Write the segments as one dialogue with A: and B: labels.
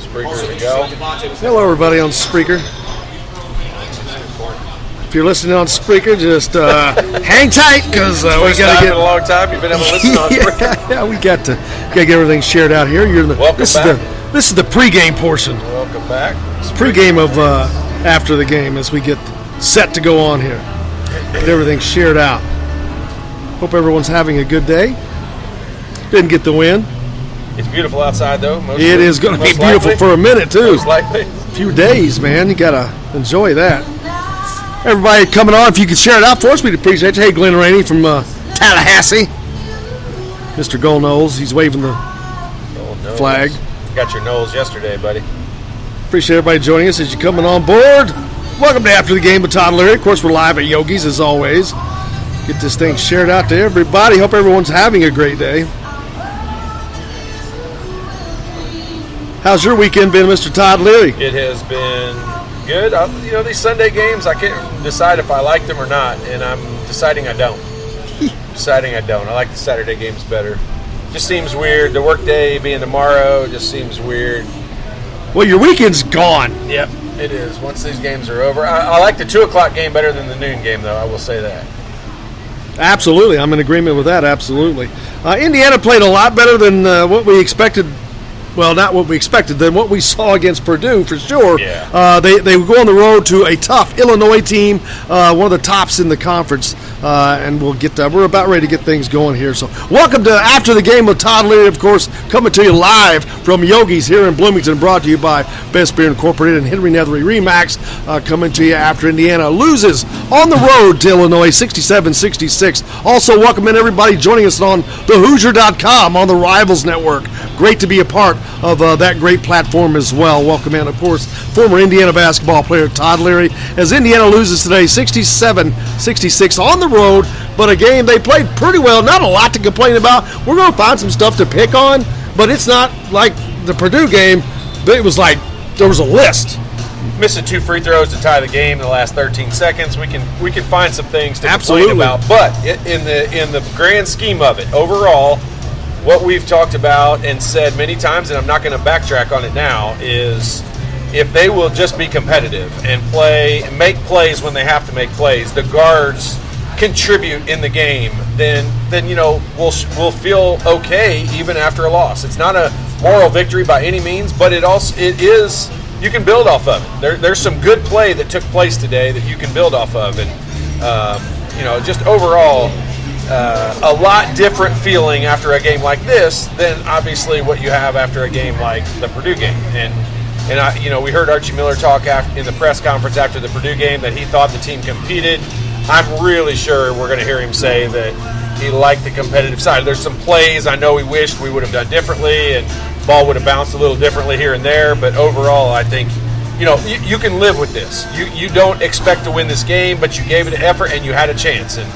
A: Spreaker to go.
B: Hello, everybody on Spreaker. If you're listening on Spreaker, just hang tight because we got to get
A: a long time. You've been able to listen on Spreaker.
B: Yeah, we got to get everything shared out here. This is the pregame portion.
A: Welcome back.
B: It's pregame of after the game as we get set to go on here. Get everything shared out. Hope everyone's having a good day. Didn't get the win.
A: It's beautiful outside, though.
B: It is going to be beautiful for a minute, too.
A: Most likely.
B: A few days, man. You got to enjoy that. Everybody coming on, if you could share it out for us, we'd appreciate you. Hey, Glenn Rainey from Tallahassee. Mr. Gold Knowles, he's waving the flag.
A: Got your nose yesterday, buddy.
B: Appreciate everybody joining us as you're coming on board. Welcome to After the Game with Todd and Leary. Of course, we're live at Yogi's, as always. Get this thing shared out to everybody. Hope everyone's having a great day. How's your weekend been, Mr. Todd Leary?
A: It has been good. These Sunday games, I can't decide if I like them or not, and I'm deciding I don't. I like the Saturday games better. Just seems weird. The work day being tomorrow just seems weird.
B: Well, your weekend's gone.
A: Yep, it is. Once these games are over. I like the 2 o'clock game better than the noon game, though. I will say that.
B: Absolutely. I'm in agreement with that. Absolutely. Indiana played a lot better than what we expected. Well, not what we expected, than what we saw against Purdue, for sure.
A: Yeah.
B: They go on the road to a tough Illinois team, one of the tops in the conference, and we're about ready to get things going here. So welcome to After the Game with Todd Leary, of course, coming to you live from Yogi's here in Bloomington, brought to you by Best Beer Incorporated and Henry Nethery Remax, coming to you after Indiana loses on the road to Illinois, 67-66. Also, welcoming everybody joining us on thehoosier.com on the Rivals Network. Great to be a part of that great platform as well. Welcome in, of course, former Indiana basketball player Todd Leary, as Indiana loses today 67-66 on the road, but a game they played pretty well. Not a lot to complain about. We're going to find some stuff to pick on, but it's not like the Purdue game. But it was like there was a list.
A: Missing 2 free throws to tie the game in the last 13 seconds. We can find some things to
B: Absolutely.
A: complain about, but in the grand scheme of it, overall, what we've talked about and said many times, and I'm not going to backtrack on it now, is if they will just be competitive and make plays when they have to make plays, the guards contribute in the game, then we'll feel okay even after a loss. It's not a moral victory by any means, but it is. You can build off of it. There's some good play that took place today that you can build off of, and just overall. A lot different feeling after a game like this than obviously what you have after a game like the Purdue game. And we heard Archie Miller talk in the press conference after the Purdue game that he thought the team competed. I'm really sure we're going to hear him say that he liked the competitive side. There's some plays I know he wished we would have done differently, and ball would have bounced a little differently here and there. But overall, I think you can live with this. You don't expect to win this game, but you gave it an effort and you had a chance. And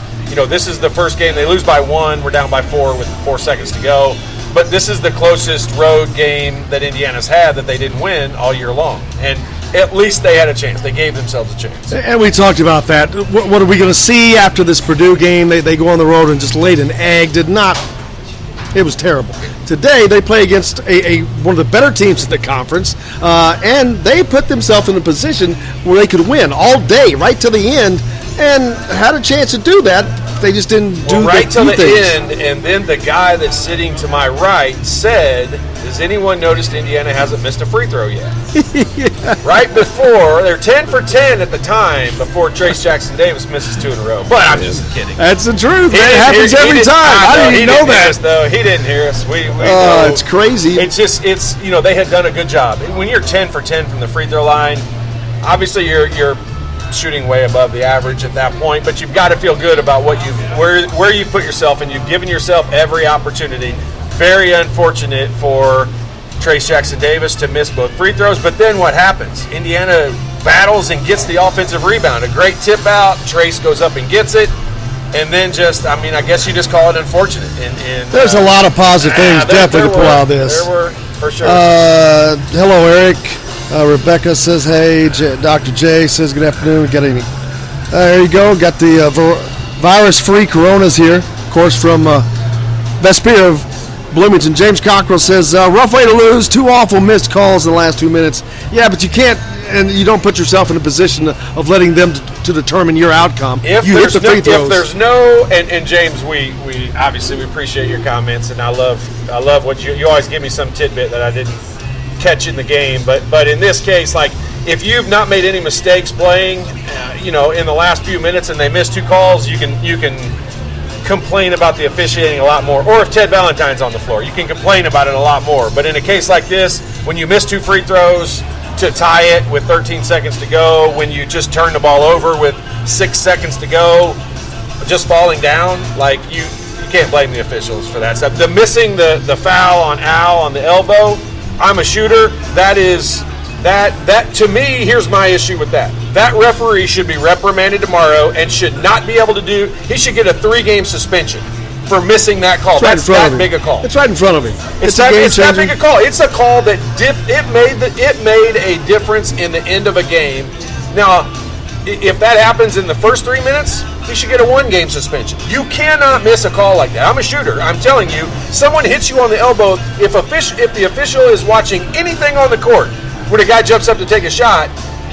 A: this is the first game. They lose by 1. We're down by 4 with 4 seconds to go. But this is the closest road game that Indiana's had that they didn't win all year long. And at least they had a chance. They gave themselves a chance.
B: And we talked about that. What are we going to see after this Purdue game? They go on the road and just laid an egg. It was terrible. Today they play against one of the better teams in the conference, and they put themselves in a position where they could win all day, right to the end, and had a chance to do that. They just didn't do
A: right till the end. And then the guy that's sitting to my right said, "Has anyone noticed Indiana hasn't missed a free throw yet?" Yeah. Right before, they're 10 for 10 at the time before Trace Jackson Davis misses 2 in a row. But I'm just kidding.
B: That's the truth. It happens every time. I didn't know that.
A: He didn't hear us. We
B: it's crazy.
A: It's they had done a good job. When you're 10 for 10 from the free throw line, obviously you're shooting way above the average at that point, but you've got to feel good about where you put yourself, and you've given yourself every opportunity. Very unfortunate for Trace Jackson Davis to miss both free throws, but then what happens? Indiana battles and gets the offensive rebound. A great tip out. Trace goes up and gets it. And then I guess you just call it unfortunate. And
B: there's a lot of positive things definitely to pull out of this.
A: There were, for sure.
B: Hello, Eric. Rebecca says, hey. Dr. J says, good afternoon. Got any? There you go. Got the virus-free Coronas here. Of course, from Best Beer of Bloomington. James Cockrell says, rough way to lose. 2 awful missed calls in the last 2 minutes. Yeah, but you can't, and you don't put yourself in a position of letting them to determine your outcome.
A: If
B: you hit the free throws.
A: If there's no, and James, we obviously we appreciate your comments, and I love what you always give me some tidbit that I didn't catch in the game. But in this case, like, if you've not made any mistakes playing, in the last few minutes, and they miss 2 calls, you can complain about the officiating a lot more. Or if Ted Valentine's on the floor, you can complain about it a lot more. But in a case like this, when you miss 2 free throws to tie it with 13 seconds to go, when you just turn the ball over with 6 seconds to go, just falling down, like, you can't blame the officials for that stuff. The missing the foul on Al on the elbow, I'm a shooter. That to me, here's my issue with that. That referee should be reprimanded tomorrow and should not be able to he should get a 3-game suspension for missing that call. That's that big a call.
B: It's right in front of him.
A: It's that big a call. It's a call that it made a difference in the end of a game. Now, if that happens in the first 3 minutes, he should get a 1-game suspension. You cannot miss a call like that. I'm a shooter. I'm telling you, someone hits you on the elbow. If the official is watching anything on the court, when a guy jumps up to take a shot,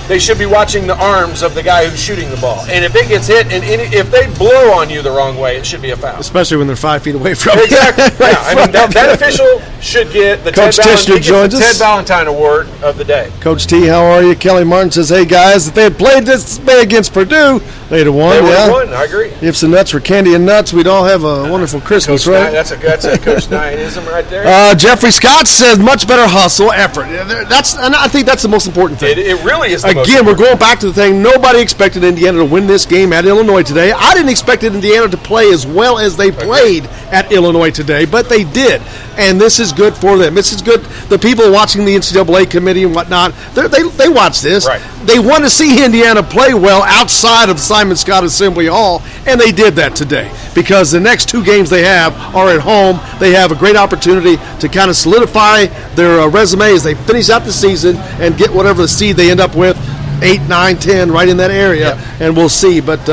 A: they should be watching the arms of the guy who's shooting the ball. And if it gets hit, and if they blow on you the wrong way, it should be a foul.
B: Especially when they're 5 feet away from you.
A: Exactly. Yeah, I mean, that official should get the Ted Valentine Award of the day.
B: Coach T, how are you? Kelly Martin says, hey, guys, if they had played this way against Purdue, they'd have won.
A: They would have won. I agree.
B: If some nuts were candy and nuts, we'd all have a wonderful Christmas,
A: Coach
B: right?
A: That's a Coach Nyanism right there.
B: Jeffrey Scott says, much better hustle, effort. And I think that's the most important thing.
A: It really is the most
B: Again,
A: important.
B: we're going back to the thing. Nobody expected Indiana to win this game at Illinois today. I didn't expect Indiana to play as well as they played at Illinois today, but they did. And this is good for them. This is good. The people watching the NCAA committee and whatnot, they watch this.
A: Right.
B: They want to see Indiana play well outside of Simon Scott Assembly Hall, and they did that today because the next 2 games they have are at home. They have a great opportunity to kind of solidify their resume as they finish out the season and get whatever the seed they end up with, 8, 9, 10, right in that area, and we'll see. But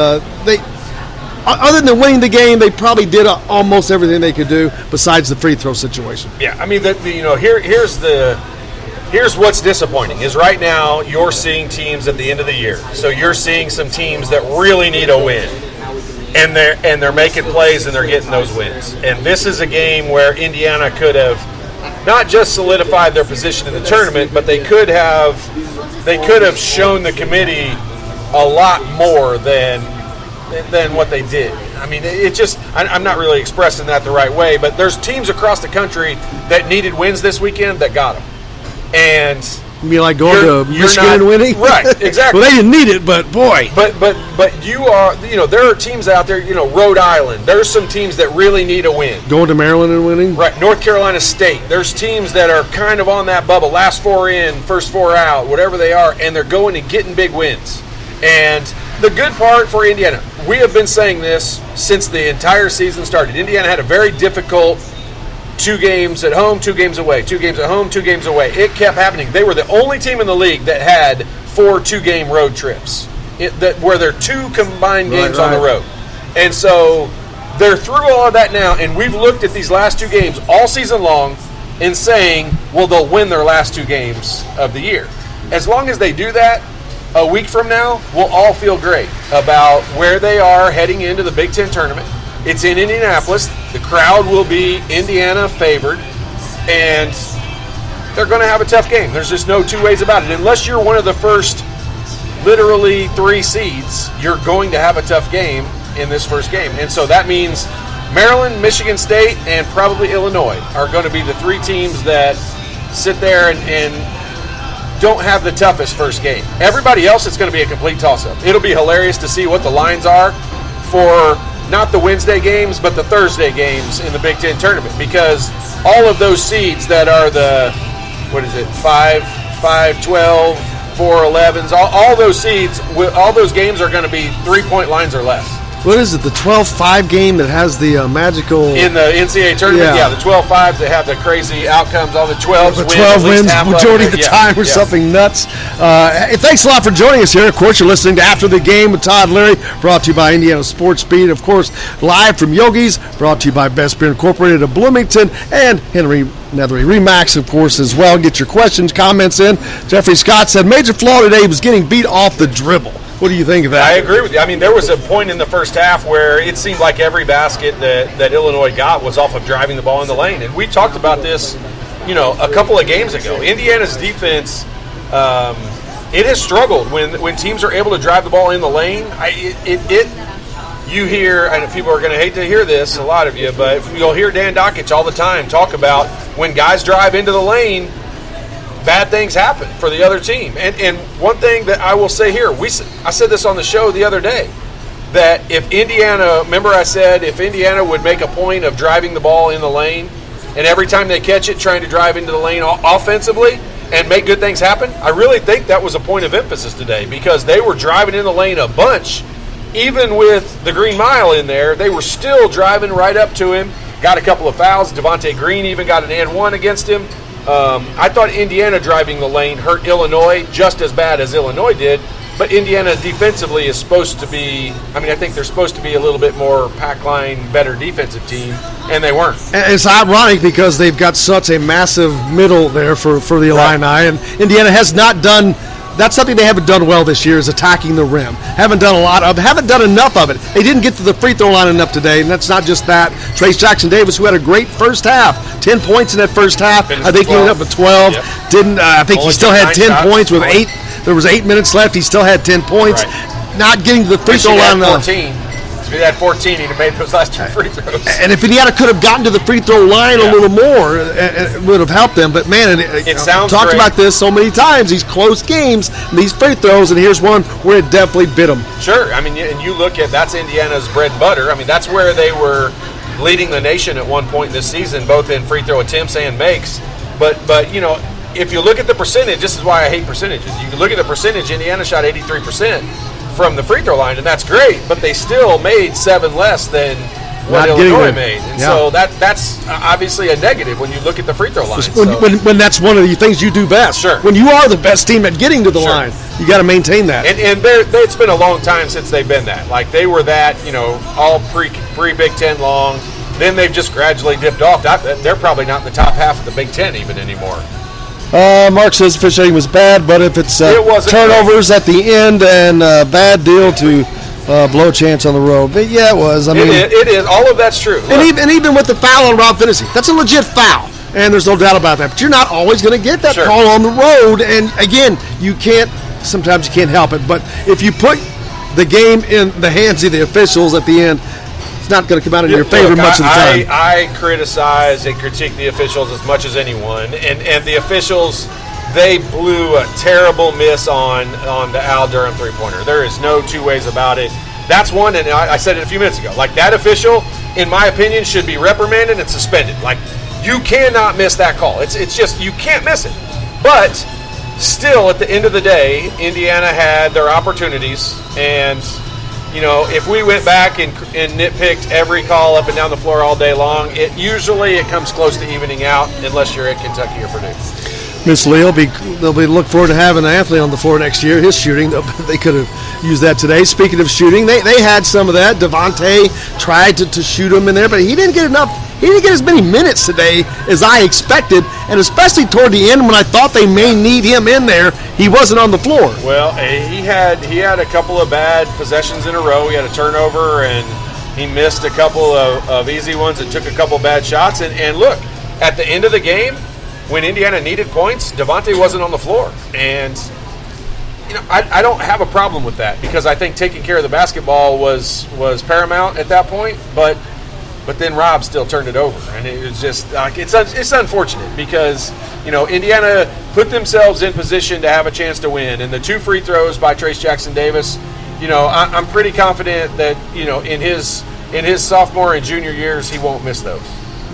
B: other than winning the game, they probably did almost everything they could do besides the free throw situation.
A: Yeah, I mean, here's what's disappointing is right now you're seeing teams at the end of the year. So you're seeing some teams that really need a win, and they're making plays and they're getting those wins. And this is a game where Indiana could have not just solidified their position in the tournament, but they could have shown the committee a lot more than what they did. I mean, I'm not really expressing that the right way, but there's teams across the country that needed wins this weekend that got them. And
B: you mean like going to Michigan and winning?
A: Right, exactly.
B: Well, they didn't need it, but boy.
A: But you are, there are teams out there, Rhode Island. There's some teams that really need a win.
B: Going to Maryland and winning?
A: Right, North Carolina State. There's teams that are kind of on that bubble, last 4 in, first 4 out, whatever they are, and they're going and getting big wins. And the good part for Indiana, we have been saying this since the entire season started. Indiana had a very difficult 2 games at home, 2 games away, 2 games at home, 2 games away. It kept happening. They were the only team in the league that had 4 2-game road trips, where there are 2 combined games on the road. And so they're through all of that now, and we've looked at these last 2 games all season long and saying, well, they'll win their last 2 games of the year. As long as they do that, a week from now, we'll all feel great about where they are heading into the Big Ten tournament. It's in Indianapolis. The crowd will be Indiana favored, and they're going to have a tough game. There's just no 2 ways about it. Unless you're one of the first literally 3 seeds, you're going to have a tough game in this first game. And so that means Maryland, Michigan State, and probably Illinois are going to be the 3 teams that sit there and don't have the toughest first game. Everybody else, it's going to be a complete toss-up. It'll be hilarious to see what the lines are for not the Wednesday games, but the Thursday games in the Big Ten tournament, because all of those seeds that are the, 5, 12, 4, 11s, all those seeds, all those games are going to be 3-point lines or less.
B: what is it, the 12-5 game that has the magical...
A: In the NCAA tournament, the 12-5s that have the crazy outcomes, all the 12s
B: the 12 wins majority of the time or something nuts. Hey, thanks a lot for joining us here. Of course, you're listening to After the Game with Todd Leary, brought to you by Indiana Sports Beat. Of course, live from Yogi's, brought to you by Best Beer Incorporated of Bloomington, and Henry Nethery Remax, of course, as well. Get your questions, comments in. Jeffrey Scott said, major flaw today was getting beat off the dribble. What do you think of that?
A: I agree with you. I mean, there was a point in the first half where it seemed like every basket that Illinois got was off of driving the ball in the lane. And we talked about this, a couple of games ago. Indiana's defense, it has struggled when teams are able to drive the ball in the lane. You hear, and people are going to hate to hear this, a lot of you, but you'll hear Dan Dockich all the time talk about when guys drive into the lane, bad things happen for the other team. And one thing that I will say here, I said this on the show the other day, that if Indiana, remember I said if Indiana would make a point of driving the ball in the lane, and every time they catch it, trying to drive into the lane offensively and make good things happen, I really think that was a point of emphasis today, because they were driving in the lane a bunch. Even with the Green Mile in there, they were still driving right up to him. Got a couple of fouls. Devontae Green even got an and one against him. I thought Indiana driving the lane hurt Illinois just as bad as Illinois did. But Indiana defensively is supposed to be, I think they're supposed to be a little bit more pack line, better defensive team, and they weren't.
B: And it's ironic because they've got such a massive middle there for the Illini, and Indiana has not done. That's something they haven't done well this year, is attacking the rim. Haven't done enough of it. They didn't get to the free throw line enough today, and that's not just that. Trace Jackson-Davis, who had a great first half, 10 points in that first half. I think he ended up with 12. Yep. I think he still had 10 points with 8. There was 8 minutes left. He still had 10 points. Right. Not getting to the free throw line enough.
A: If he had 14, he'd have made those last 2 free throws.
B: And if Indiana could have gotten to the free throw line a little more, it would have helped them. But, man,
A: it sounds
B: talked
A: great.
B: about this so many times, these close games, these free throws, and here's one where it definitely bit them.
A: Sure. And you look at, that's Indiana's bread and butter. That's where they were leading the nation at one point this season, both in free throw attempts and makes. But if you look at the percentage, this is why I hate percentages. You can look at the percentage, Indiana shot 83%. From the free throw line, and that's great, but they still made 7 less than what Illinois made. And so that's obviously a negative when you look at the free throw line.
B: When that's one of the things you do best.
A: Sure.
B: When you are the best team at getting to the line, you got to maintain that.
A: And it's been a long time since they've been that. Like, they were that, all pre-Big Ten long. Then they've just gradually dipped off. They're probably not in the top half of the Big Ten even anymore.
B: Mark says officiating was bad, but if it's turnovers at the end and bad deal to blow a chance on the road. But, it was.
A: It is. All of that's true.
B: And even with the foul on Rob Finney, that's a legit foul, and there's no doubt about that. But you're not always going to get that call on the road. And, again, sometimes you can't help it. But if you put the game in the hands of the officials at the end, it's not going to come out in your favor much of the time.
A: I criticize and critique the officials as much as anyone, and the officials, they blew a terrible miss on the Al Durham three-pointer. There is no two ways about it. That's one, and I said it a few minutes ago. Like, that official, in my opinion, should be reprimanded and suspended. Like, you cannot miss that call. It's just, you can't miss it. But still, at the end of the day, Indiana had their opportunities, and if we went back and nitpicked every call up and down the floor all day long, it comes close to evening out, unless you're at Kentucky or Purdue.
B: Miss Lee they'll be look forward to having an athlete on the floor next year. His shooting, they could have used that today. Speaking of shooting, they had some of that. Devontae tried to shoot him in there, but he didn't get enough. He didn't get as many minutes today as I expected, and especially toward the end when I thought they may need him in there, he wasn't on the floor.
A: Well, he had a couple of bad possessions in a row. He had a turnover, and he missed a couple of easy ones and took a couple bad shots. And look, at the end of the game, when Indiana needed points, Devontae wasn't on the floor. And, I don't have a problem with that, because I think taking care of the basketball was paramount at that point, but then Rob still turned it over, and it was just it's unfortunate because Indiana put themselves in position to have a chance to win, and the 2 free throws by Trace Jackson-Davis, I'm pretty confident that in his sophomore and junior years he won't miss those.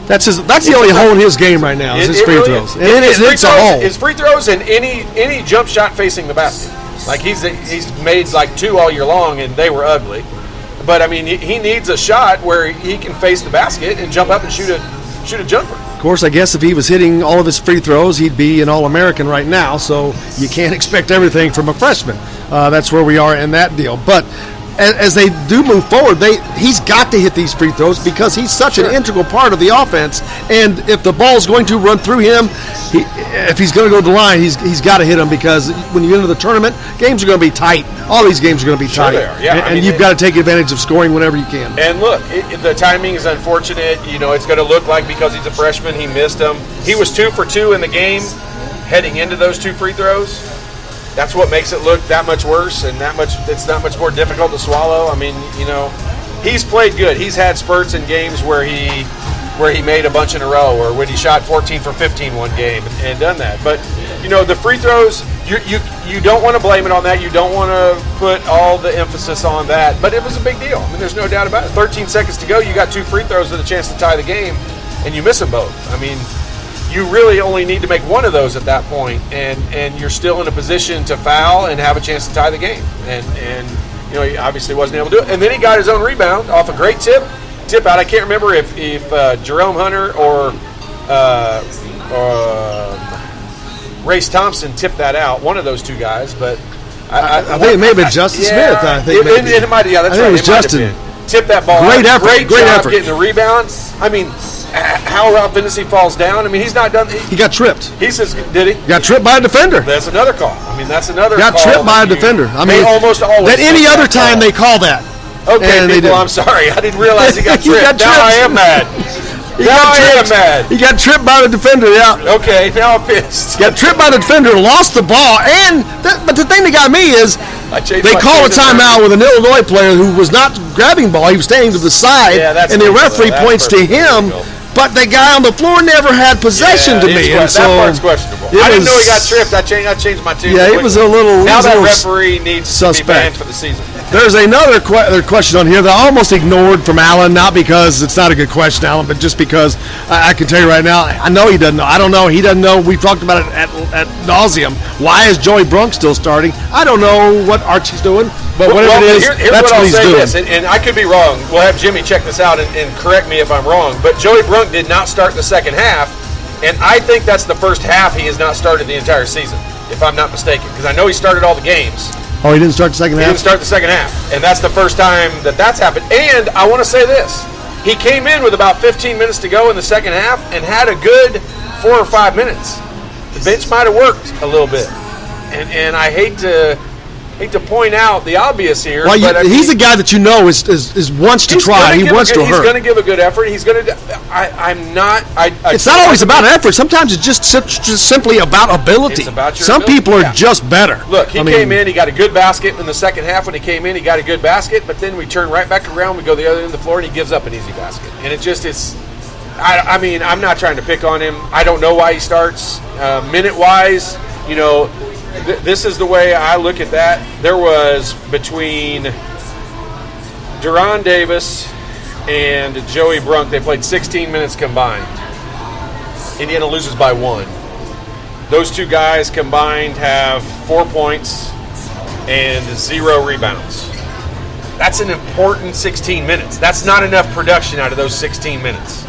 B: That's the only hole in his game right now is his free throws. It's a hole.
A: His free throws and any jump shot facing the basket. Like he's made like 2 all year long, and they were ugly. but I mean, he needs a shot where he can face the basket and jump up and shoot a jumper.
B: Of course, I guess if he was hitting all of his free throws, he'd be an All-American right now, so you can't expect everything from a freshman. That's where we are in that deal. But as they do move forward, he's got to hit these free throws because he's such an integral part of the offense. And if the ball's going to run through him, if he's going to go to the line, he's got to hit them because when you get into the tournament, games are going to be tight. All these games are going to be tight.
A: They are. Yeah,
B: and you've got to take advantage of scoring whenever you can.
A: And look, the timing is unfortunate. It's going to look like because he's a freshman, he missed them. He was 2 for 2 in the game heading into those 2 free throws. That's what makes it look that much worse and it's that much more difficult to swallow. I mean, he's played good. He's had spurts in games where he made a bunch in a row, or when he shot 14 for 15 one game and done that. But the free throws, you don't want to blame it on that. You don't want to put all the emphasis on that. But it was a big deal. I mean, there's no doubt about it. 13 seconds to go, you got 2 free throws with a chance to tie the game, and you miss them both. I mean, you really only need to make one of those at that point, and you're still in a position to foul and have a chance to tie the game. And he obviously wasn't able to do it. And then he got his own rebound off a great tip out. I can't remember if Jerome Hunter or Race Thompson tipped that out. One of those two guys, but
B: I think it may have been Justin Smith. I think
A: it might. Yeah, that's right.
B: It was Justin.
A: Tipped that ball.
B: Great effort.
A: Great
B: job
A: getting the rebound. I mean, how Rob Vinicius falls down. I mean, he's not done.
B: He got tripped.
A: He says, did he?
B: Got tripped by a defender.
A: That's another call. I mean, that's another
B: got
A: call.
B: Got tripped by a defender. I mean,
A: almost always.
B: That any other time they call that.
A: Okay, people, I'm sorry. I didn't realize he got tripped. Now I am mad. I am mad.
B: He got tripped by the defender, yeah.
A: Okay, now I'm pissed.
B: Got tripped by the defender, lost the ball, but the thing that got me is they call a timeout with an Illinois player who was not grabbing ball. He was standing to the side, and the referee points to him. But the guy on the floor never had possession to me.
A: And that part's questionable. I didn't know he got tripped. I changed my tune.
B: Yeah, it was a little
A: now that referee needs
B: suspect.
A: to be banned for the season.
B: There's another question on here that I almost ignored from Alan, not because it's not a good question, Alan, but just because I can tell you right now, I know he doesn't know. I don't know. He doesn't know. We've talked about it at nauseum. Why is Joey Brunk still starting? I don't know what Archie's doing, but whatever it is, that's what he's doing. This,
A: and I could be wrong. We'll have Jimmy check this out and correct me if I'm wrong, but Joey Brunk did not start the second half, and I think that's the first half he has not started the entire season, if I'm not mistaken, because I know he started all the games.
B: Oh, he didn't start the second half?
A: He didn't start the second half. And that's the first time that's happened. And I want to say this. He came in with about 15 minutes to go in the second half and had a good 4 or 5 minutes. The bench might have worked a little bit. And I hate to point out the obvious here.
B: Well, but he's a guy that is wants to try. He wants to hurt.
A: He's going to give a good effort. He's going to. I'm not.
B: It's not always about effort. Sometimes it's just simply about ability.
A: It's about your
B: Some
A: ability.
B: people are just better.
A: Look, he came in. He got a good basket in the second half. When he came in, he got a good basket. But then we turn right back around. We go the other end of the floor, and he gives up an easy basket. And it just is. I mean, I'm not trying to pick on him. I don't know why he starts. Minute wise, this is the way I look at that. There was between Deron Davis and Joey Brunk, they played 16 minutes combined. Indiana loses by 1. Those two guys combined have 4 points and 0 rebounds. That's an important 16 minutes. That's not enough production out of those 16 minutes.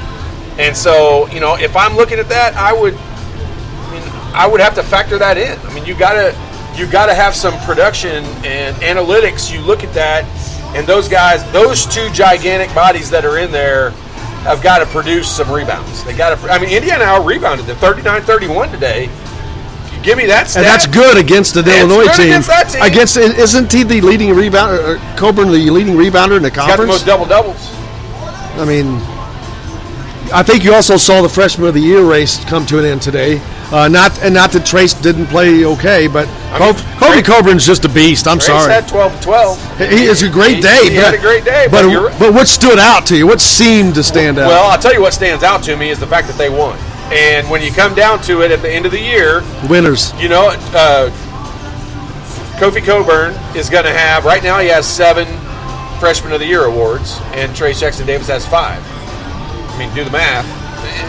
A: And so, if I'm looking at that, I would have to factor that in. I mean, you gotta have some production and analytics. You look at that, and those guys, those two gigantic bodies that are in there, have got to produce some rebounds. They got to. I mean, Indiana out-rebounded them 39-31 today. You give me that stat,
B: and that's good against the Illinois team.
A: Against that team.
B: Isn't he the leading rebounder? Coburn, the leading rebounder in the conference.
A: He's got the most double-doubles.
B: I mean, I think you also saw the Freshman of the Year race come to an end today. Not that Trace didn't play okay, but Kobe Coburn's just a beast. I'm sorry.
A: Trace had 12-12.
B: He is a great day.
A: He had a great day.
B: But what stood out to you? What seemed to stand out?
A: Well, I'll tell you what stands out to me is the fact that they won. And when you come down to it at the end of the year,
B: winners.
A: Kofi Coburn is going to have, right now he has 7 Freshman of the Year awards, and Trace Jackson Davis has 5. I mean, do the math.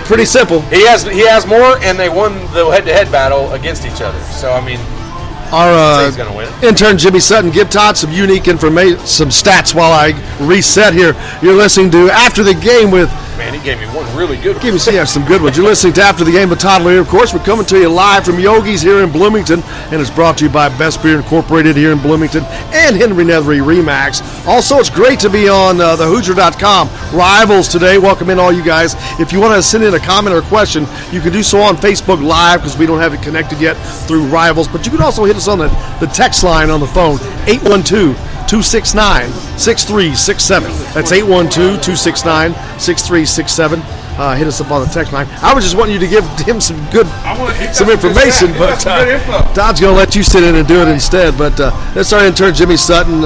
B: Pretty simple.
A: He has more, and they won the head-to-head battle against each other. So, I mean,
B: Our
A: he's going to win.
B: intern Jimmy Sutton, give Todd some unique information, some stats while I reset here. You're listening to After the Game with.
A: Man, he gave me one really good one.
B: Give me some good ones. You're listening to After the Game with Todd Leary. Of course, we're coming to you live from Yogi's here in Bloomington, and it's brought to you by Best Beer Incorporated here in Bloomington and Henry Nethery Remax. Also, it's great to be on the Hoosier.com Rivals today. Welcome in all you guys. If you want to send in a comment or a question, you can do so on Facebook Live because we don't have it connected yet through Rivals. But you can also hit us on the text line on the phone, 812-269-6367. That's 812-269-6367. Hit us up on the text line. I was just wanting you to give him some information, but Todd's going to let you sit in and do it instead. But that's our intern, Jimmy Sutton.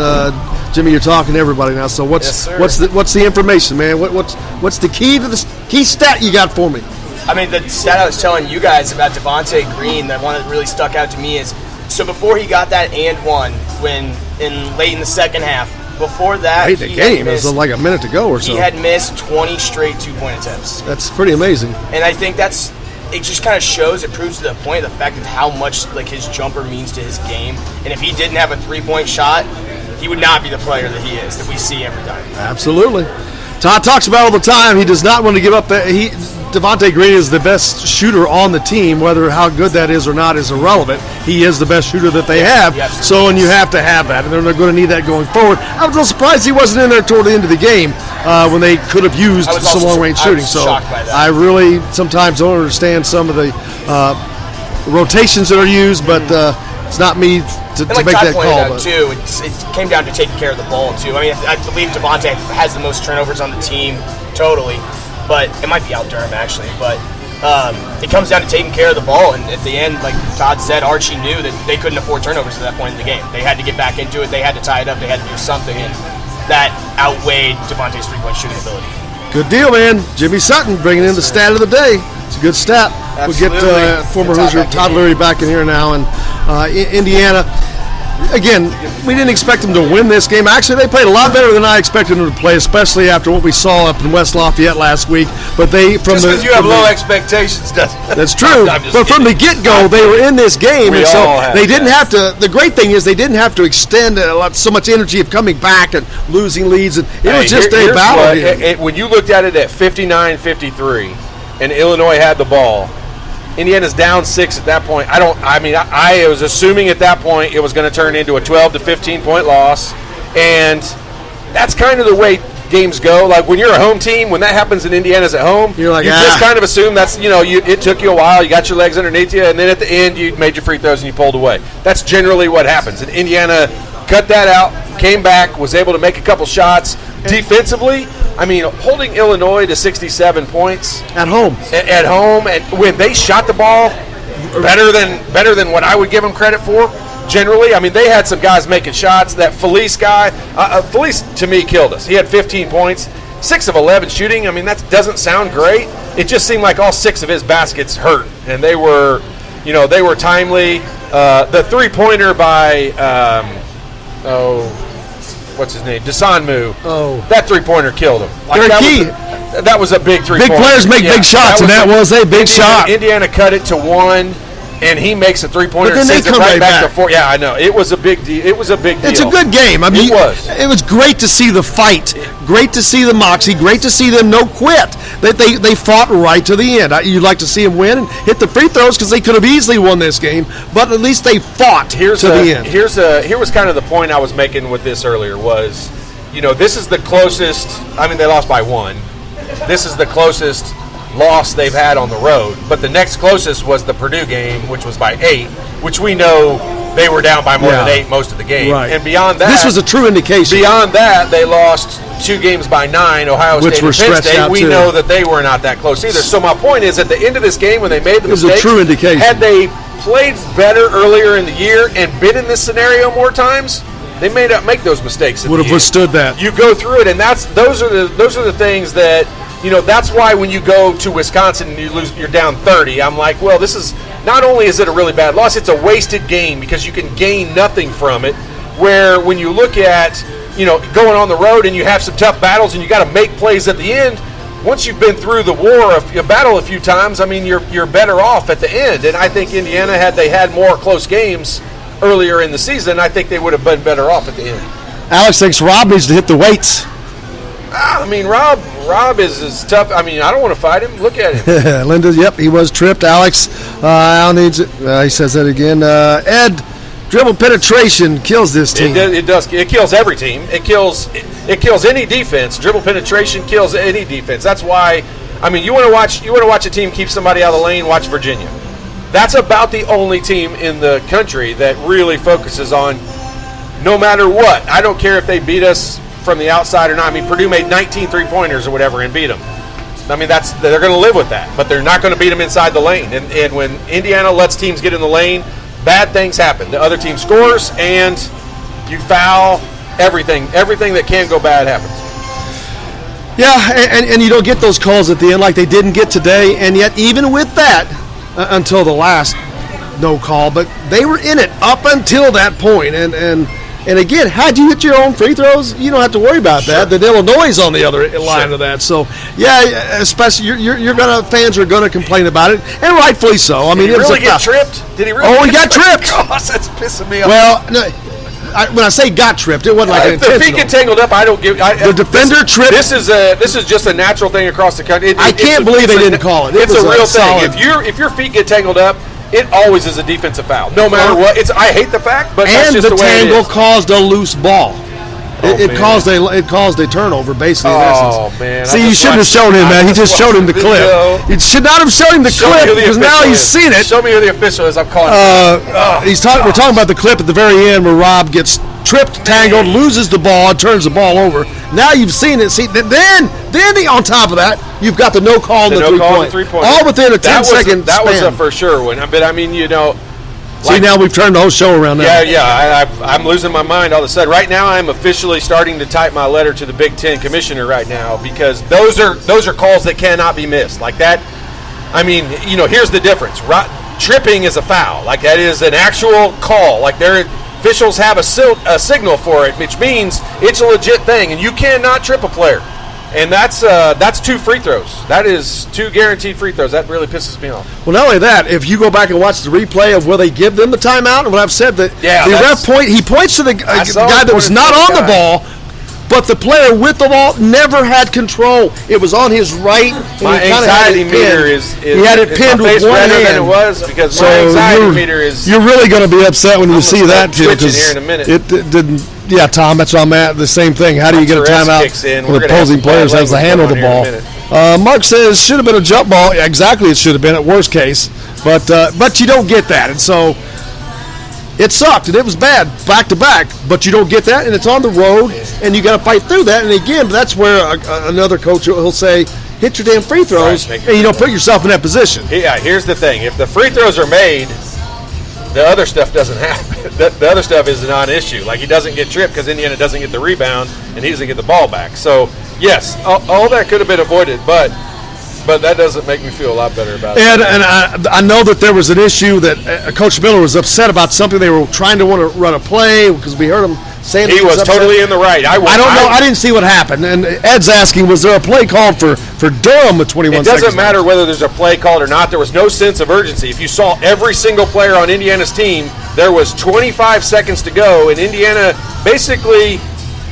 B: Jimmy, you're talking to everybody now. So what's the information, man? What's the key stat you got for me?
C: I mean, the stat I was telling you guys about Devontae Green, the one that really stuck out to me is, so before he got that and one, late in the second half, before that,
B: late in the game, it was like a minute to go or so.
C: He had missed 20 straight 2-point attempts.
B: That's pretty amazing.
C: And I think it just kind of shows, it proves to the point the fact of how much like his jumper means to his game. And if he didn't have a 3-point shot, he would not be the player that he is, that we see every time.
B: Absolutely. Todd talks about all the time. He does not want to give up that. Devontae Green is the best shooter on the team. Whether how good that is or not is irrelevant. He is the best shooter that they have. So, and you have to have that, and they're going to need that going forward. I was a little surprised he wasn't in there toward the end of the game when they could have used some long-range shooting. So I really sometimes don't understand some of the rotations that are used, but it's not me to make that call.
C: Out too, it came down to taking care of the ball too. I mean, I believe Devontae has the most turnovers on the team totally, but it might be out Durham actually. But it comes down to taking care of the ball, and at the end, like Todd said, Archie knew that they couldn't afford turnovers at that point in the game. They had to get back into it. They had to tie it up. They had to do something, and that outweighed Devontae's 3-point shooting ability.
B: Good deal, man. Jimmy Sutton bringing in the stat of the day. It's a good stat.
C: Absolutely.
B: We'll get former Hoosier Todd Leary back in here now. And Indiana, again, we didn't expect them to win this game. Actually, they played a lot better than I expected them to play, especially after what we saw up in West Lafayette last week. But
A: just because you have low expectations doesn't.
B: That's true. But from the get-go, they were in this game, and so they didn't have to. The great thing is they didn't have to extend so much energy of coming back and losing leads. And it was just a battle.
A: When you looked at it at 59-53, and Illinois had the ball, Indiana's down 6 at that point. I was assuming at that point it was going to turn into a 12 to 15 point loss, and that's kind of the way games go. Like when you're a home team, when that happens and Indiana's at home,
B: you're like,
A: you just kind of assume that's it took you a while. You got your legs underneath you, and then at the end you made your free throws and you pulled away. That's generally what happens. And Indiana cut that out, came back, was able to make a couple shots defensively. I mean, holding Illinois to 67 points
B: at home,
A: and when they shot the ball better than what I would give them credit for. Generally, I mean, they had some guys making shots. That Felice guy, Felice to me killed us. He had 15 points, 6 of 11 shooting. I mean, that doesn't sound great. It just seemed like all 6 of his baskets hurt, and they were timely. The 3-pointer by what's his name? Desanmu.
B: Oh.
A: That 3-pointer killed him. That was a big 3-pointer.
B: Big players make big shots, and that was a big shot.
A: Indiana cut it to 1, and he makes a 3-pointer
B: and
A: sends
B: it
A: right back to 4. Yeah, I know. It was a big deal. It's a
B: good game. I mean, it was great to see the fight. Great to see the moxie. Great to see them no quit. They fought right to the end. You'd like to see them win and hit the free throws because they could have easily won this game, but at least they fought to the end.
A: Here was kind of the point I was making with this earlier was, this is the closest. I mean, they lost by 1. This is the closest loss they've had on the road, but the next closest was the Purdue game, which was by 8, which we know they were down by more than 8 most of the game.
B: Right.
A: And beyond that,
B: this was a true indication.
A: Beyond that, they lost 2 games by 9, Ohio State and Penn State. We know that they were not that close either. So my point is, at the end of this game, when they made the mistakes,
B: it was a true indication.
A: Had they played better earlier in the year and been in this scenario more times, they may not make those mistakes.
B: Would have withstood that.
A: You go through it, and those are the things that. That's why when you go to Wisconsin and you're down 30, I'm like, well, this is not only is it a really bad loss, it's a wasted game because you can gain nothing from it. Where when you look at, going on the road and you have some tough battles and you got to make plays at the end, once you've been through the war, a battle a few times, I mean, you're better off at the end. And I think Indiana, had they had more close games, earlier in the season, I think they would have been better off at the end.
B: Alex thinks Rob needs to hit the weights.
A: I mean, Rob is tough. I mean, I don't want to fight him. Look at him.
B: Linda, yep, he was tripped. Alex, Al needs it. He says that again. Ed, dribble penetration kills this team.
A: It does. It kills every team. It kills any defense. Dribble penetration kills any defense. That's why. I mean, you want to watch a team keep somebody out of the lane. Watch Virginia. That's about the only team in the country that really focuses on no matter what. I don't care if they beat us from the outside or not. I mean, Purdue made 19 3-pointers or whatever and beat them. I mean, they're going to live with that, but they're not going to beat them inside the lane. And when Indiana lets teams get in the lane, bad things happen. The other team scores, and you foul. Everything that can go bad happens.
B: Yeah, and you don't get those calls at the end like they didn't get today, and yet even with that, until the last no call, but they were in it up until that point, and again, had you hit your own free throws, you don't have to worry about that. Then Illinois is on the other line of that. So, yeah, especially fans are gonna complain about it, and rightfully so. I mean,
A: did he really get tripped? Did he really?
B: Oh, he got tripped.
A: Gosh, that's pissing me off.
B: Well, no, when I say got tripped, it wasn't like an intentional.
A: If he get tangled up, I don't give.
B: The defender tripped.
A: This is just a natural thing across the country.
B: I can't believe they didn't call it.
A: It's a real thing. If your feet get tangled up, it always is a defensive foul, no matter what. I hate the fact, but that's just the way it is.
B: And the tangle caused a loose ball. It caused a turnover, basically. In essence.
A: Oh man!
B: See, you shouldn't have shown him, man. He just showed him the clip. You should not have shown him the clip because now he's seen it.
A: Show me who the official is. I'm calling.
B: We're talking about the clip at the very end where Rob gets tripped, tangled, loses the ball, and turns the ball over. Now you've seen it. See, then on top of that, you've got the no call and the 3-point. All within a 10-second span.
A: That was a for sure one. But I mean,
B: See, now we've turned the whole show around now.
A: Yeah. I'm losing my mind all of a sudden. Right now, I'm officially starting to type my letter to the Big Ten commissioner right now because those are calls that cannot be missed. Like that, I mean, here's the difference. Tripping is a foul. Like that is an actual call. Like their officials have a signal for it, which means it's a legit thing, and you cannot trip a player. And that's 2 free throws. That is 2 guaranteed free throws. That really pisses me off.
B: Well, not only that, if you go back and watch the replay of where they give them the timeout, and what I've said, that the ref points to the guy that was not on the ball, but the player with the ball never had control. It was on his right.
A: My anxiety meter is
B: he had it pinned with one hand.
A: Than it was because my anxiety meter is.
B: You're really going to be upset when you see that too.
A: Here in a minute.
B: It didn't. Yeah, Tom, that's why I'm at. The same thing. How do you get a timeout when the opposing players has to handle the ball? Mark says should have been a jump ball. Yeah, exactly, it should have been at worst case. But you don't get that, and so it sucked and it was bad back to back. But you don't get that, and it's on the road, and you got to fight through that. And again, that's where another coach will say, hit your damn free throws, and you don't put yourself in that position.
A: Yeah, here's the thing: if the free throws are made, the other stuff doesn't happen. The other stuff is a non-issue. Like he doesn't get tripped because Indiana doesn't get the rebound and he doesn't get the ball back. So yes, all that could have been avoided, but that doesn't make me feel a lot better about it.
B: And I know that there was an issue that Coach Miller was upset about something. They were trying to want to run a play because we heard him saying
A: he was totally in the right. I
B: don't know. I didn't see what happened. And Ed's asking, was there a play called for Durham with 21 seconds?
A: It doesn't matter whether there's a play called or not. There was no sense of urgency. If you saw every single player on Indiana's team, there was 25 seconds to go, and Indiana basically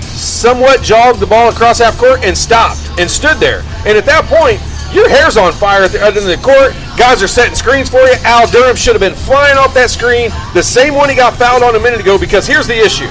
A: somewhat jogged the ball across half court and stopped and stood there. And at that point, your hair's on fire at the end of the court. Guys are setting screens for you. Al Durham should have been flying off that screen, the same one he got fouled on a minute ago, because here's the issue.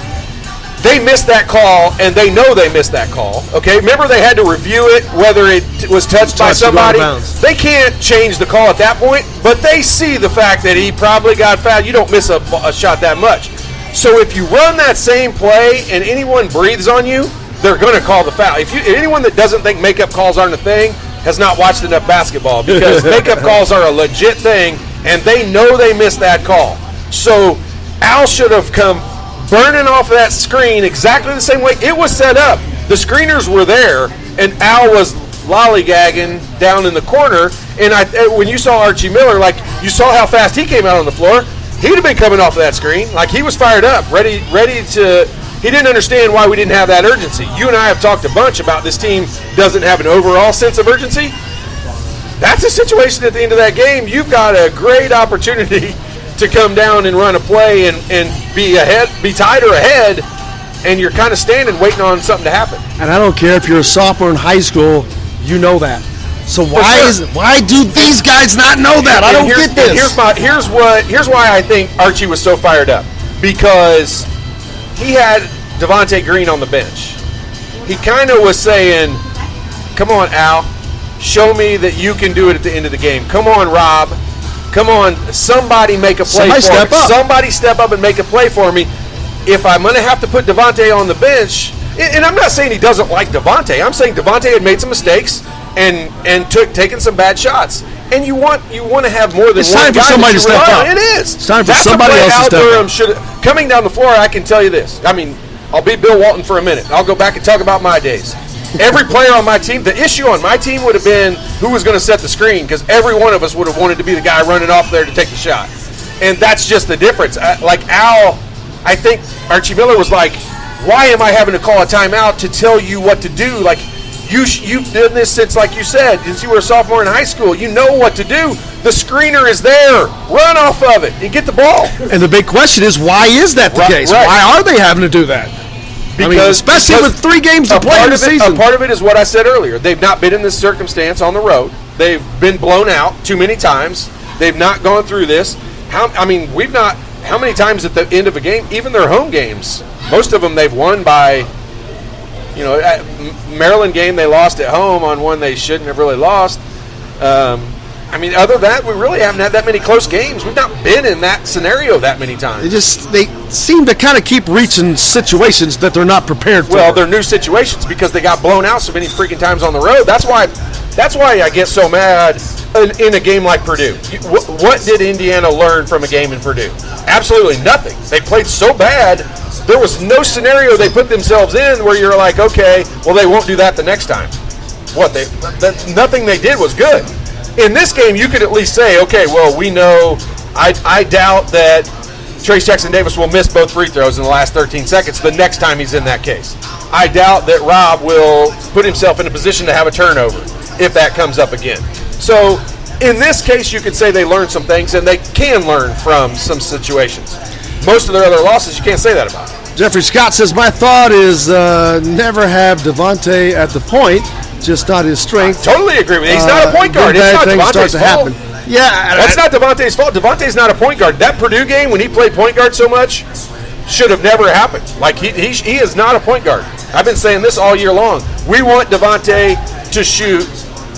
A: They missed that call, and they know they missed that call. Okay, remember they had to review it, whether it was touched by somebody. They can't change the call at that point, but they see the fact that he probably got fouled. You don't miss a shot that much. So if you run that same play and anyone breathes on you, they're going to call the foul. If anyone that doesn't think makeup calls aren't a thing has not watched enough basketball, because makeup calls are a legit thing, and they know they missed that call. So Al should have come burning off of that screen exactly the same way it was set up. The screeners were there, and Al was lollygagging down in the corner. And when you saw Archie Miller, like you saw how fast he came out on the floor, he'd have been coming off of that screen. Like he was fired up, ready to. He didn't understand why we didn't have that urgency. You and I have talked a bunch about this team doesn't have an overall sense of urgency. That's a situation at the end of that game. You've got a great opportunity to come down and run a play and be tied or ahead, and you're kind of standing waiting on something to happen.
B: And I don't care if you're a sophomore in high school, you know that. So why do these guys not know that? I don't get this.
A: Here's why I think Archie was so fired up, because he had Devontae Green on the bench. He kind of was saying, "Come on, Al, show me that you can do it at the end of the game. Come on, Rob. Come on, somebody make a play for me. Somebody step up and make a play for me. If I'm going to have to put Devontae on the bench," and I'm not saying he doesn't like Devontae. I'm saying Devontae had made some mistakes and taken some bad shots. And you want to have more than
B: it's
A: one
B: time
A: guy
B: for somebody to step up.
A: It is.
B: It's time for somebody else to step up.
A: Coming down the floor, I can tell you this. I mean, I'll be Bill Walton for a minute. I'll go back and talk about my days. Every player on my team, the issue on my team would have been who was going to set the screen, because every one of us would have wanted to be the guy running off there to take the shot. And that's just the difference. Like Al, I think Archie Miller was like, why am I having to call a timeout to tell you what to do? Like, you've done this since, like you said, since you were a sophomore in high school. You know what to do. The screener is there. Run off of it and get the ball.
B: And the big question is, why is that the case?
A: Right.
B: Why are they having to do that? Because especially with 3 games to play in the season.
A: A part of it is what I said earlier. They've not been in this circumstance on the road. They've been blown out too many times. They've not gone through this. How many times at the end of a game, even their home games, most of them they've won by, at Maryland game they lost at home on one they shouldn't have really lost. Other than that, we really haven't had that many close games. We've not been in that scenario that many times.
B: They seem to kind of keep reaching situations that they're not prepared for.
A: Well, they're new situations because they got blown out so many freaking times on the road. That's why I get so mad in a game like Purdue. What did Indiana learn from a game in Purdue? Absolutely nothing. They played so bad. There was no scenario they put themselves in where you're like, okay, well, they won't do that the next time. Nothing they did was good. In this game, you could at least say, okay, well, we know, I doubt that Trace Jackson-Davis will miss both free throws in the last 13 seconds the next time he's in that case. I doubt that Rob will put himself in a position to have a turnover if that comes up again. So in this case, you could say they learned some things, and they can learn from some situations. Most of their other losses, you can't say that about.
B: Jeffrey Scott says, my thought is never have Devontae at the point. Just not his strength.
A: I totally agree with you. He's not a point guard. It's not Devontae's fault.
B: Yeah,
A: that's not Devontae's fault. Devontae's not a point guard. That Purdue game when he played point guard so much should have never happened. Like he is not a point guard. I've been saying this all year long. We want Devontae to shoot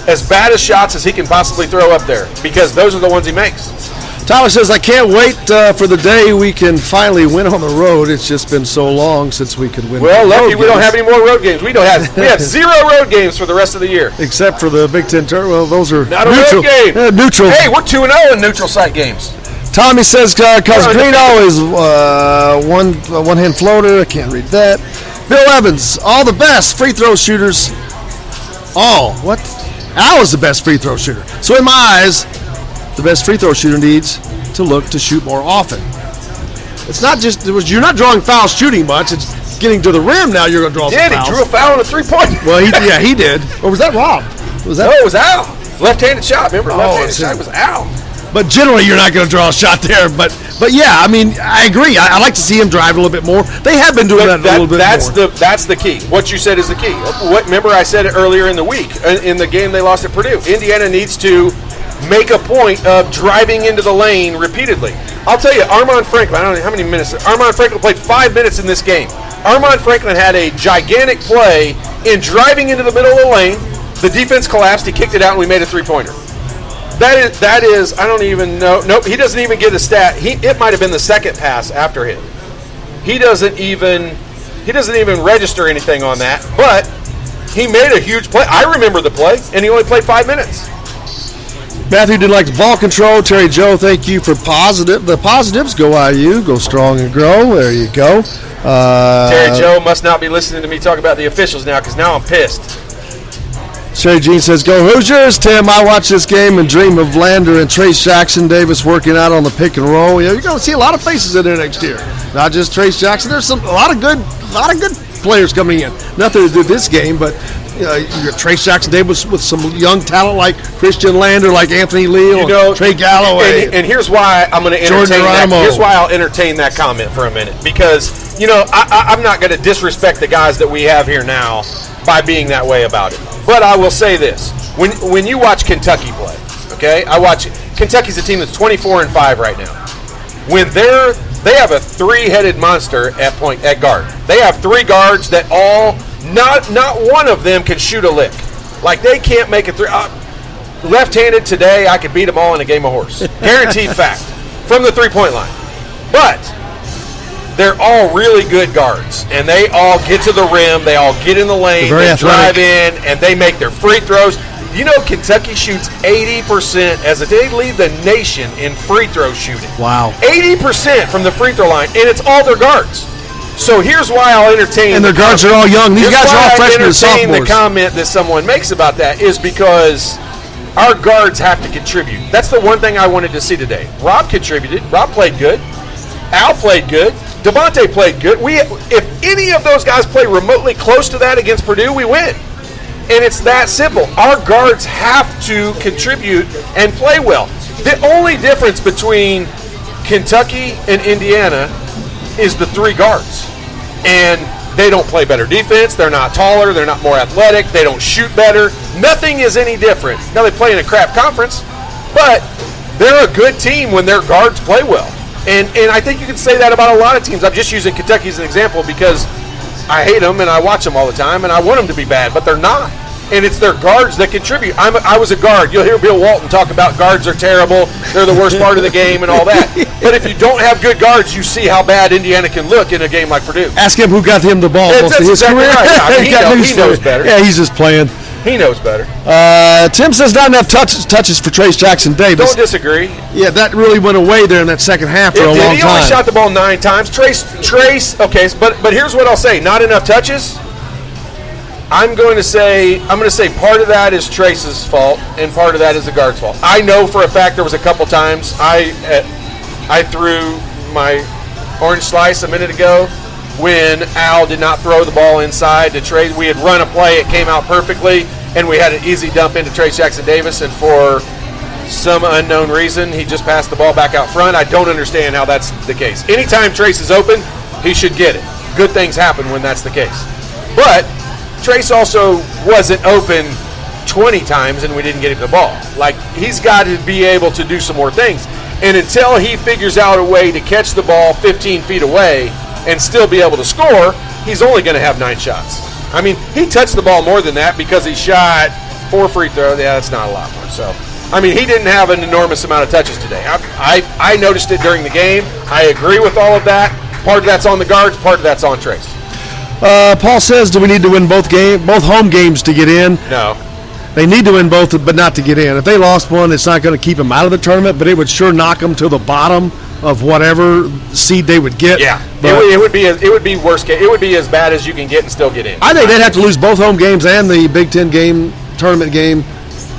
A: as bad as shots as he can possibly throw up there, because those are the ones he makes.
B: Tyler says, I can't wait for the day we can finally win on the road. It's just been so long since we could win.
A: Well, lucky we don't have any more road games. We have 0 road games for the rest of the year.
B: Except for the Big Ten tournament. Well, those are
A: not
B: neutral.
A: A road game.
B: Neutral.
A: Hey, we're 2-0 in neutral site games.
B: Tommy says, because Green always one-hand floater. I can't read that. Bill Evans, all the best free throw shooters. What? Al is the best free throw shooter. So in my eyes, the best free throw shooter needs to look to shoot more often. It's not just you're not drawing fouls shooting much. It's getting to the rim now. You're going to draw some fouls.
A: He drew a foul on a 3-point.
B: Well, he did. Or was that Rob?
A: No, it was Al. Left-handed shot. Remember, left-handed shot was Al.
B: But generally, you're not going to draw a shot there. But yeah, I mean, I agree. I like to see him drive a little bit more. They have been doing that a little bit more.
A: That's the key. What you said is the key. Remember I said it earlier in the week in the game they lost at Purdue. Indiana needs to make a point of driving into the lane repeatedly. I'll tell you, Armand Franklin, I don't know how many minutes. Armand Franklin played 5 minutes in this game. Armand Franklin had a gigantic play in driving into the middle of the lane. The defense collapsed. He kicked it out, and we made a 3-pointer. That is, I don't even know. Nope, he doesn't even get a stat. It might have been the second pass after him. He doesn't even register anything on that. But he made a huge play. I remember the play, and he only played 5 minutes.
B: Matthew did like the ball control. Terry Joe, thank you for positive. The positives, go IU, go strong and grow. There you go.
A: Terry Joe must not be listening to me talk about the officials now, because now I'm pissed.
B: Sherry Jean says, go Hoosiers. Tim, I watch this game and dream of Lander and Trace Jackson-Davis working out on the pick and roll. Yeah, you're going to see a lot of faces in there next year. Not just Trace Jackson. There's a lot of good players coming in. Nothing to do with this game, but You got Trace Jackson-Davis with some young talent like Christian Lander, like Anthony Leal, Trey Galloway.
A: And here's why I'm going to entertain that. Here's why I'll entertain that comment for a minute. Because, I'm not going to disrespect the guys that we have here now by being that way about it. But I will say this. When you watch Kentucky play, okay, Kentucky's a team that's 24-5 right now. When they have a three-headed monster at guard. They have three guards that not one of them can shoot a lick. Like, they can't make a three. Left-handed today, I could beat them all in a game of horse. Guaranteed fact. From the three-point line. But they're all really good guards. And they all get to the rim. They all get in the lane. They drive in. And they make their free throws. Kentucky shoots 80% they lead the nation in free throw shooting.
B: Wow.
A: 80% from the free throw line, and it's all their guards. So here's why I'll entertain.
B: And their guards are all young. These guys are all freshmen and sophomores.
A: The comment that someone makes about that is because our guards have to contribute. That's the one thing I wanted to see today. Rob contributed. Rob played good. Al played good. Devontae played good. If any of those guys play remotely close to that against Purdue, we win. And it's that simple. Our guards have to contribute and play well. The only difference between Kentucky and Indiana is the three guards. And they don't play better defense. They're not taller. They're not more athletic. They don't shoot better. Nothing is any different. Now, they play in a crap conference, but they're a good team when their guards play well. And I think you can say that about a lot of teams. I'm just using Kentucky as an example because I hate them and I watch them all the time and I want them to be bad, but they're not. And it's their guards that contribute. I was a guard. You'll hear Bill Walton talk about guards are terrible. They're the worst part of the game and all that. But if you don't have good guards, you see how bad Indiana can look in a game like Purdue.
B: Ask him who got him the ball most of his career.
A: Right. Yeah, he knows better.
B: Yeah, he's just playing.
A: He knows better.
B: Tim says not enough touches for Trace Jackson-Davis.
A: Don't disagree.
B: Yeah, that really went away there in that second half for a long time.
A: He only shot the ball 9 times. Trace. Okay, but here's what I'll say: not enough touches. I'm going to say part of that is Trace's fault, and part of that is the guard's fault. I know for a fact there was a couple times I threw my orange slice a minute ago when Al did not throw the ball inside to Trace. We had run a play, it came out perfectly, and we had an easy dump into Trace Jackson-Davis, and for some unknown reason, he just passed the ball back out front. I don't understand how that's the case. Anytime Trace is open, he should get it. Good things happen when that's the case. But Trace also wasn't open 20 times and we didn't get him the ball. Like, he's got to be able to do some more things. And until he figures out a way to catch the ball 15 feet away and still be able to score, he's only going to have 9 shots. I mean, he touched the ball more than that because he shot 4 free throws. Yeah, that's not a lot more. So, I mean, he didn't have an enormous amount of touches today. I noticed it during the game. I agree with all of that. Part of that's on the guards, part of that's on Trace.
B: Paul says, do we need to win both home games to get in?
A: No.
B: They need to win both, but not to get in. If they lost one, it's not going to keep them out of the tournament, but it would sure knock them to the bottom of whatever seed they would get.
A: Yeah, it would be worst case. It would be as bad as you can get and still get in.
B: I think they'd have to lose both home games and the Big Ten game, tournament game,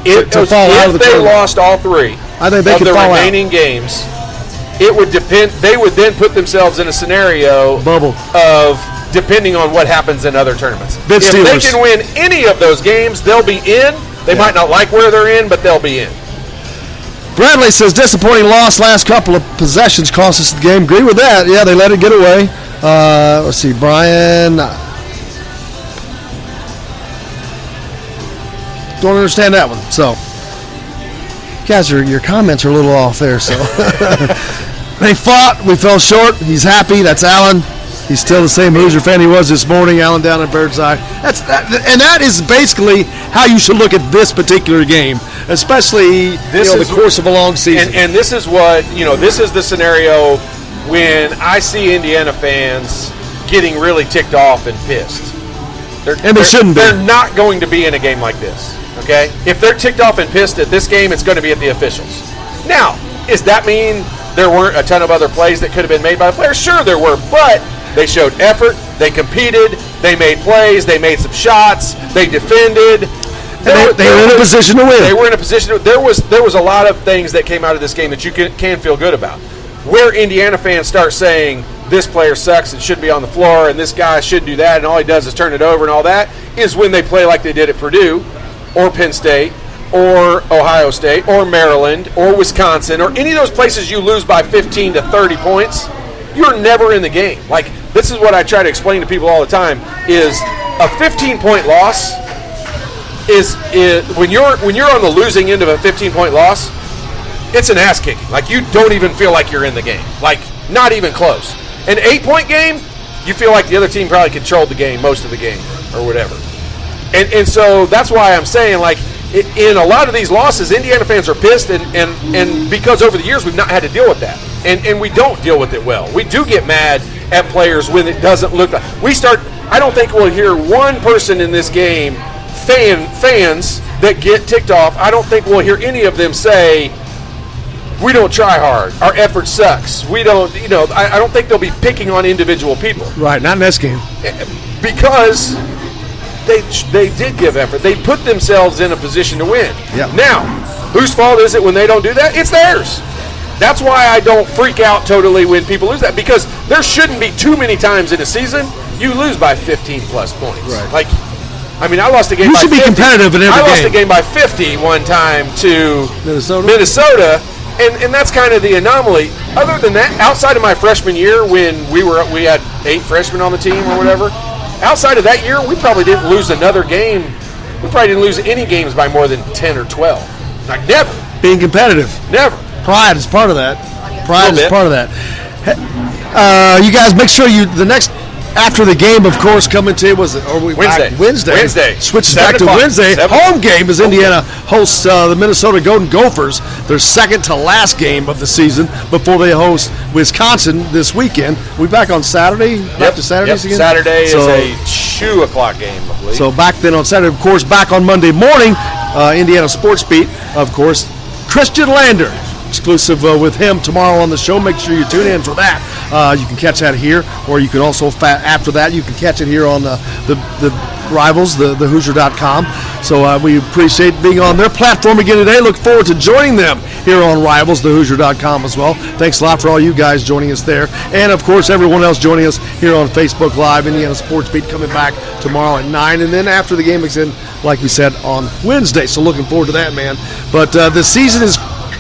B: to fall out of the tournament. If they
A: lost all 3
B: I think they could fall out.
A: The remaining games, it would depend. They would then put themselves in a scenario
B: bubble
A: of depending on what happens in other tournaments. If
B: Steelers.
A: They can win any of those games, they'll be in. They might not like where they're in, but they'll be in.
B: Bradley says, disappointing loss. Last couple of possessions cost us the game. Agree with that. Yeah, they let it get away. Let's see, Brian. Don't understand that one. So, guys, your comments are a little off there. So, they fought. We fell short. He's happy. That's Alan. He's still the same Hoosier fan he was this morning. Alan down in Birdseye. That is basically how you should look at this particular game, especially the course of a long season.
A: And this is what this is the scenario when I see Indiana fans getting really ticked off and pissed.
B: They shouldn't be.
A: They're not going to be in a game like this. Okay, if they're ticked off and pissed at this game, it's going to be at the officials. Now, does that mean there weren't a ton of other plays that could have been made by players? Sure, there were, but they showed effort, they competed, they made plays, they made some shots, they defended.
B: They were in a position to win.
A: They were in a position to. There was a lot of things that came out of this game that you can feel good about. Where Indiana fans start saying, this player sucks and should be on the floor, and this guy should do that, and all he does is turn it over and all that, is when they play like they did at Purdue or Penn State or Ohio State or Maryland or Wisconsin or any of those places you lose by 15 to 30 points. You're never in the game. Like, this is what I try to explain to people all the time, is a 15-point loss is when you're on the losing end of a 15-point loss, it's an ass kicking. Like, you don't even feel like you're in the game. Like, not even close. An 8-point game, you feel like the other team probably controlled the game, most of the game, or whatever. And so that's why I'm saying, like, in a lot of these losses, Indiana fans are pissed, and because over the years we've not had to deal with that. And we don't deal with it well. We do get mad at players when it doesn't look like. I don't think we'll hear one person in this game, fans that get ticked off, I don't think we'll hear any of them say, we don't try hard, our effort sucks. We don't, I don't think they'll be picking on individual people.
B: Right, not in this game.
A: Because they did give effort. They put themselves in a position to win.
B: Yep.
A: Now, whose fault is it when they don't do that? It's theirs. That's why I don't freak out totally when people lose that, because there shouldn't be too many times in a season you lose by 15-plus points.
B: Right.
A: Like, I mean, I lost a game by 50.
B: You should be competitive in every game.
A: I lost a game by 50 one time to Minnesota, and that's kind of the anomaly. Other than that, outside of my freshman year when we had 8 freshmen on the team or whatever, outside of that year, we probably didn't lose another game. We probably didn't lose any games by more than 10 or 12. Like, never.
B: Being competitive.
A: Never.
B: Pride is part of that. Pride is part of that. You guys make sure the next after the game, of course, coming to Wednesday. Switches back to Wednesday. Home game as Indiana hosts the Minnesota Golden Gophers, their second to last game of the season before they host Wisconsin this weekend. We back on Saturday? Back to Saturdays again?
A: Saturday is a 2 o'clock game, I believe.
B: So back then on Saturday, of course, back on Monday morning, Indiana Sports Beat, of course, Christian Lander. Exclusive with him tomorrow on the show. Make sure you tune in for that. You can catch that here, or you can also, after that, you can catch it here on the Rivals, the Hoosier.com. So we appreciate being on their platform again today. Look forward to joining them here on Rivals, the Hoosier.com as well. Thanks a lot for all you guys joining us there. And, of course, everyone else joining us here on Facebook Live. Indiana Sports Beat coming back tomorrow at 9. And then after the game is in, like we said, on Wednesday. So looking forward to that, man. But the season is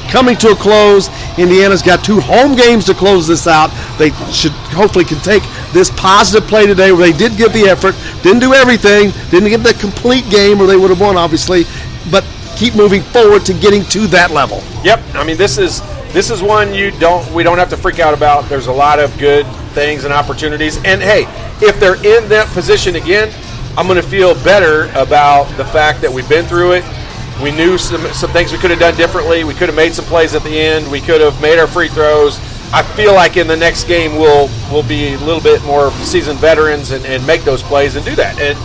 B: coming to a close. Indiana's got 2 home games to close this out. They should hopefully can take this positive play today where they did give the effort, didn't do everything, didn't get the complete game or they would have won, obviously, but keep moving forward to getting to that level.
A: Yep. I mean, this is one we don't have to freak out about. There's a lot of good things and opportunities. And, hey, if they're in that position again, I'm going to feel better about the fact that we've been through it. We knew some things we could have done differently. We could have made some plays at the end. We could have made our free throws. I feel like in the next game we'll be a little bit more seasoned veterans and make those plays and do that. And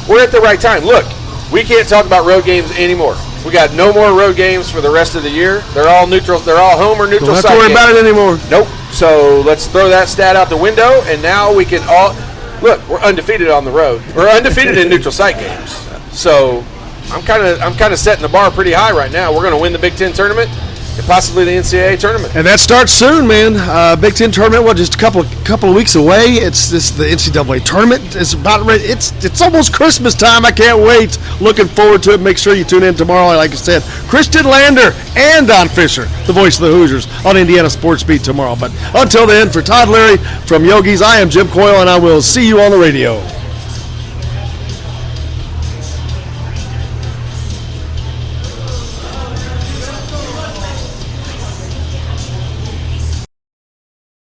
A: we're at the right time. Look, we can't talk about road games anymore. We got no more road games for the rest of the year. They're all neutral. They're all home or neutral site games.
B: Don't have to worry about it anymore.
A: Nope. So let's throw that stat out the window, and now we can all look. We're undefeated on the road. We're undefeated in neutral site games. So I'm kind of setting the bar pretty high right now. We're going to win the Big Ten tournament and possibly the NCAA tournament.
B: And that starts soon, man. Big Ten tournament, just a couple of weeks away. It's the NCAA tournament. It's about ready. It's almost Christmas time. I can't wait. Looking forward to it. Make sure you tune in tomorrow. Like I said, Christian Lander and Don Fisher, the voice of the Hoosiers, on Indiana Sports Beat tomorrow. But until then, for Todd Leary from Yogi's, I am Jim Coyle, and I will see you on the radio.